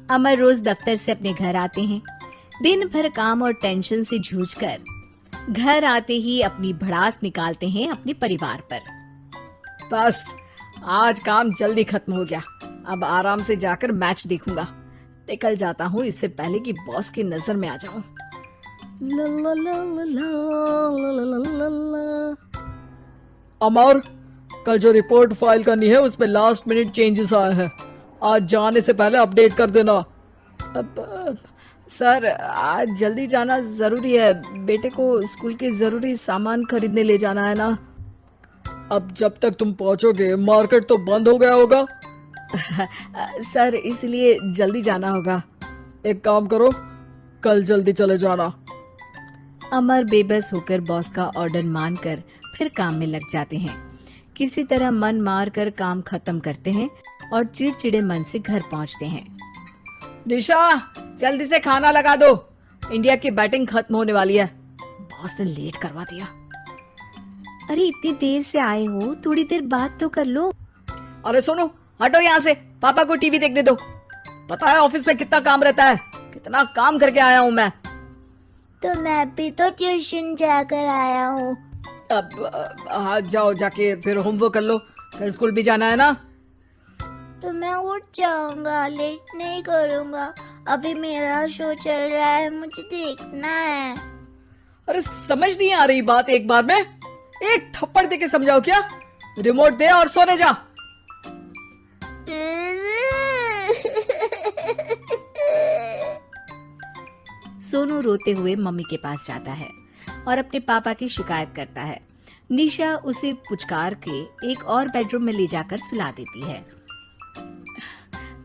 अमर रोज दफ्तर से अपने घर आते हैं। दिन भर काम और टेंशन से जूझकर घर आते ही अपनी भड़ास निकालते हैं अपने परिवार पर। बस आज काम जल्दी खत्म हो गया, अब आराम से जाकर मैच देखूंगा। निकल जाता हूँ इससे पहले कि बॉस की नजर में आ जाऊं। ला ला ला ला ला ला ला ला ला। अमर, कल जो रिपोर्ट फाइल करनी है उसमें लास्ट मिनट चेंजेस आए हैं, आज जाने से पहले अपडेट कर देना। सर आज जल्दी जाना जरूरी है, बेटे को स्कूल के जरूरी सामान खरीदने ले जाना है ना। अब जब तक तुम पहुंचोगे मार्केट तो बंद हो गया होगा। सर इसलिए जल्दी जाना होगा। एक काम करो, कल जल्दी चले जाना। अमर बेबस होकर बॉस का ऑर्डर मानकर फिर काम में लग जाते हैं। किसी तरह मन मार कर काम खत्म करते हैं और चिड़चिड़े मन से घर पहुंचते हैं। निशा जल्दी से खाना लगा दो, इंडिया की बैटिंग खत्म होने वाली है। बॉस ने लेट करवा दिया। अरे इतनी देर से आए हो, थोड़ी देर बात तो कर लो। अरे सुनो, हटो यहाँ से, पापा को टीवी देखने दो। पता है ऑफिस में कितना काम रहता है, कितना काम करके आया हूँ मैं। तो मैं भी तो ट्यूशन जाकर आया हूँ। अब हाँ जाओ, जाके फिर होमवर्क कर लो, फिर स्कूल भी जाना है ना। तो मैं उठ जाऊंगा, लेट नहीं करूंगा। अभी मेरा शो चल रहा है, मुझे देखना है। अरे समझ नहीं आ रही बात, एक बार में एक थप्पड़ दे के समझाओ क्या। रिमोट दे और सोने जा। सोनू रोते हुए मम्मी के पास जाता है और अपने पापा की शिकायत करता है। निशा उसे पुचकार के एक और बेडरूम में ले जाकर सुला देती है।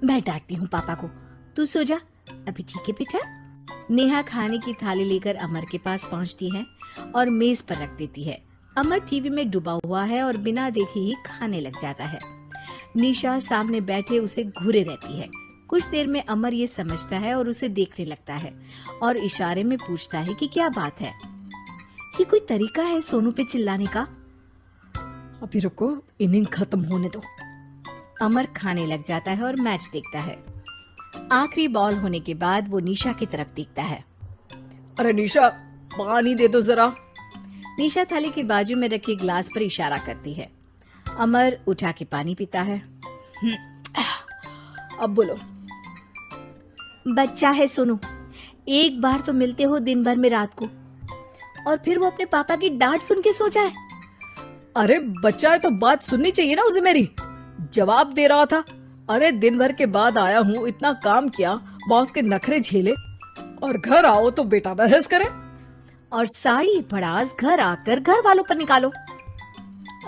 मैं डांटती हूँ पापा को, तू सो जा अभी, ठीक है बेटा। नेहा खाने की थाली लेकर अमर के पास पहुँचती है और मेज पर रख देती है। अमर टीवी में डूबा हुआ है और बिना देखे ही खाने लग जाता है। निशा सामने बैठे उसे घूरे रहती है। कुछ देर में अमर ये समझता है और उसे देखने लगता है और इशारे में पूछता है कि क्या बात है। ये कोई तरीका है सोनू पे चिल्लाने का? अभी रुको, इनिंग खत्म होने दो। अमर खाने लग जाता है और मैच देखता है। आखिरी बॉल होने के बाद वो निशा की तरफ देखता है। अरे निशा पानी दे दो जरा। निशा थाली के बाजू में रखे ग्लास पर इशारा करती है। अमर उठा के पानी पीता है। अब बोलो। बच्चा है सोनू, एक बार तो मिलते हो दिन भर में रात को, और फिर वो अपने पापा की डांट सुन के सो जाए। अरे बच्चा है तो बात सुननी चाहिए ना उसे मेरी। जवाब दे रहा था। अरे दिन भर के बाद आया हूँ, इतना काम किया, बॉस के नखरे झेले, और घर आओ तो बेटा बहस करे। और सारी भड़ास घर आकर घर वालों पर निकालो।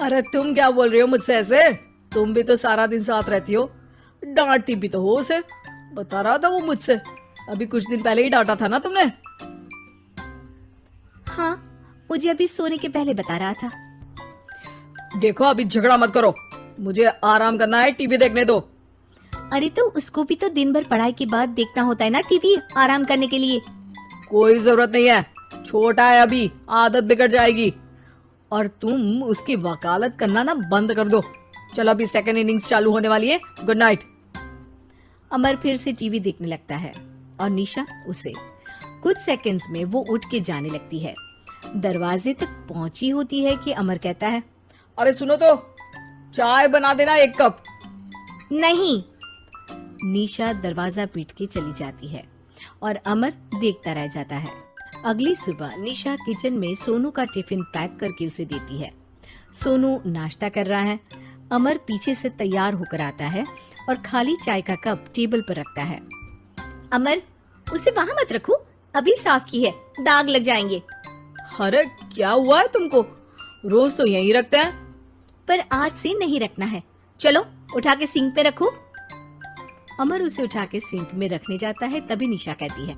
अरे तुम क्या बोल रही हो मुझसे ऐसे? तुम भी तो सारा दिन साथ रहती हो, डांटती भी तो हो उसे। बता रहा था वो मुझसे, अभी कुछ दिन पहले ही डांटा था ना तुमने। हाँ, मुझे अभी सोने के पहले बता रहा था। देखो अभी झगड़ा मत करो, मुझे आराम करना है, टीवी देखने दो। अरे तो उसको भी तो दिन भर पढ़ाई के बाद देखना होता है ना टीवी, आराम करने के लिए। कोई जरूरत नहीं है, छोटा है अभी, आदत बिगड़ जाएगी। और तुम उसकी वकालत करना ना बंद कर दो। चलो अभी सेकंड इनिंग्स चालू होने वाली है, गुड नाइट। अमर फिर से टीवी देखने लगता है और निशा उसे। कुछ सेकंड्स में वो उठ के जाने लगती है। दरवाजे तक पहुंची होती है कि अमर कहता है, अरे सुनो तो, चाय बना देना 1 कप। नहीं। निशा दरवाजा पीट के चली जाती है और अमर देखता रह जाता है। अगली सुबह निशा किचन में सोनू का टिफिन पैक करके उसे देती है। सोनू नाश्ता कर रहा है। अमर पीछे से तैयार होकर आता है और खाली चाय का कप टेबल पर रखता है। अमर, उसे वहाँ मत रखो, अभी साफ की है, दाग लग जाएंगे। अरे क्या हुआ है तुमको? रोज तो यहीं रखते हैं। पर आज से नहीं रखना है, चलो उठा के सिंक पे रखो। अमर उसे उठा के सिंक में रखने जाता है, तभी निशा कहती है,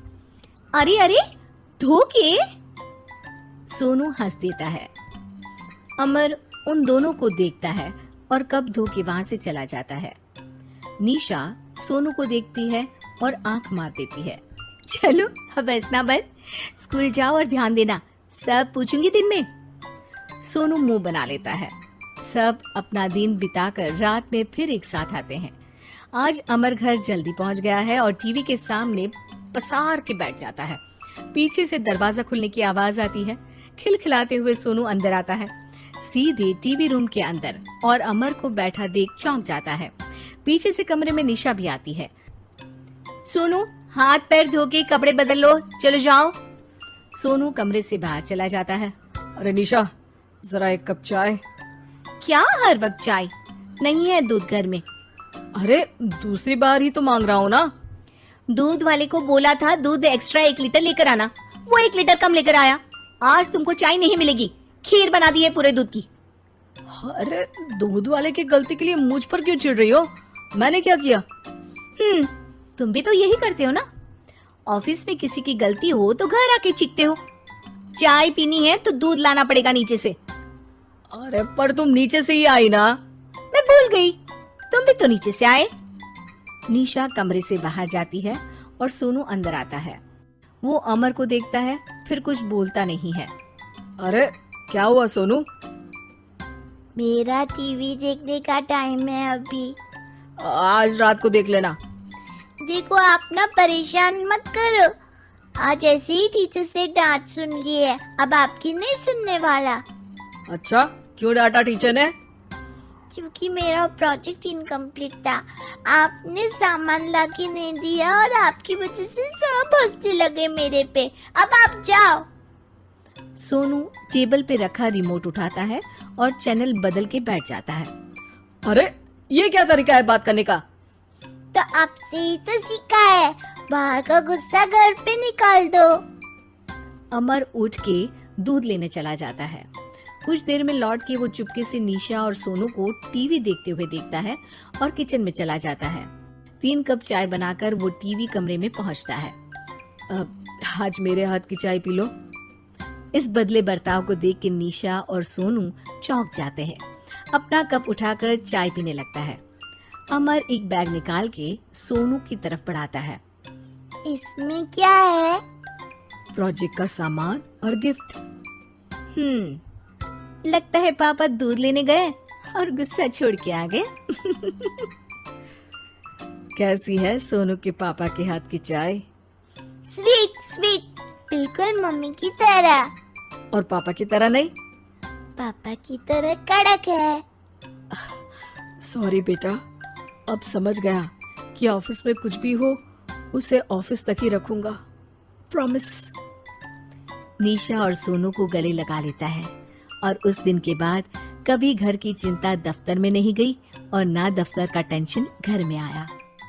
अरे अरे धो के। सोनू हंस देता है। अमर उन दोनों को देखता है और कप धो के वहां से चला जाता है। निशा सोनू को देखती है और आंख मार देती है। चलो अब हंसना बंद, स्कूल जाओ और ध्यान देना, सब पूछूंगी दिन में। सोनू मुंह बना लेता है। सब अपना दिन बिताकर रात में फिर एक साथ आते हैं। आज अमर घर जल्दी पहुंच गया है और टीवी के सामने पसार के बैठ जाता है। पीछे से दरवाजा खुलने की आवाज आती है। खिलखिलाते हुए सोनू अंदर आता है, सीधे टीवी रूम के अंदर, और अमर को बैठा देख चौंक जाता है। पीछे से कमरे में निशा भी आती है। सोनू, हाथ पैर धो के कपड़े बदल लो, चलो जाओ। सोनू कमरे से बाहर चला जाता है। अरे निशा, जरा एक कप चाय। क्या हर वक्त चाय? नहीं है दूध घर में। अरे दूसरी बार ही तो मांग रहा हूँ ना। दूध वाले को बोला था दूध एक्स्ट्रा 1 लीटर लेकर आना, वो 1 लीटर कम लेकर आया। आज तुमको चाय नहीं मिलेगी, खीर बना दी है पूरे दूध की। अरे दूध वाले की गलती के लिए मुझ पर क्यों चिढ़ रही हो? मैंने क्या किया? तुम भी तो यही करते हो ना। ऑफिस में किसी की गलती हो तो घर आके चीखते हो। चाय पीनी है तो दूध लाना पड़ेगा नीचे से। अरे पर तुम नीचे से ही आई ना। मैं भूल गई, तुम भी तो नीचे से आए। निशा कमरे से बाहर जाती है और सोनू अंदर आता है। वो अमर को देखता है, फिर कुछ बोलता नहीं है। अरे क्या हुआ सोनू? मेरा टीवी देखने का टाइम है अभी। आज रात को देख लेना। देखो आप ना परेशान मत करो। आज ऐसे ही टीचर से डांट सुन ली है, अब आपकी नहीं सुनने वाला। अच्छा, क्यों डांटा टीचर ने? क्योंकि मेरा प्रोजेक्ट इनकम्प्लीट था। आपने सामान ला के नहीं दिया और आपकी वजह से सब हंसने लगे मेरे पे। अब आप जाओ। सोनू टेबल पे रखा रिमोट उठाता है और चैनल बदल के बैठ जाता है। अरे ये क्या तरीका है बात करने का? तो आपसे ही तो सीखा है। बाहर का गुस्सा घर पे निकाल दो। अमर उठ के दूध लेने चला जाता है। कुछ देर में लौट के वो चुपके से निशा और सोनू को टीवी देखते हुए देखता है और किचन में चला जाता है। 3 कप चाय बनाकर वो टीवी कमरे में पहुंचता है। आज मेरे हाथ की चाय पी लो। इस बदले बर्ताव को देख के निशा और सोनू चौंक जाते हैं। अपना कप उठाकर चाय पीने लगता है। अमर एक बैग निकाल के सोनू की तरफ बढ़ाता है। इसमें क्या है? प्रोजेक्ट का सामान और गिफ्ट। लगता है पापा दूध लेने गए और गुस्सा छोड़ के आ गए। कैसी है सोनू के पापा के हाथ की चाय? स्वीट स्वीट, बिल्कुल मम्मी की तरह। और पापा की तरह नहीं? पापा की तरह कड़क है। सॉरी बेटा, अब समझ गया कि ऑफिस में कुछ भी हो उसे ऑफिस तक ही रखूंगा। प्रॉमिस। निशा और सोनू को गले लगा लेता है और उस दिन के बाद कभी घर की चिंता दफ्तर में नहीं गई और ना दफ्तर का टेंशन घर में आया।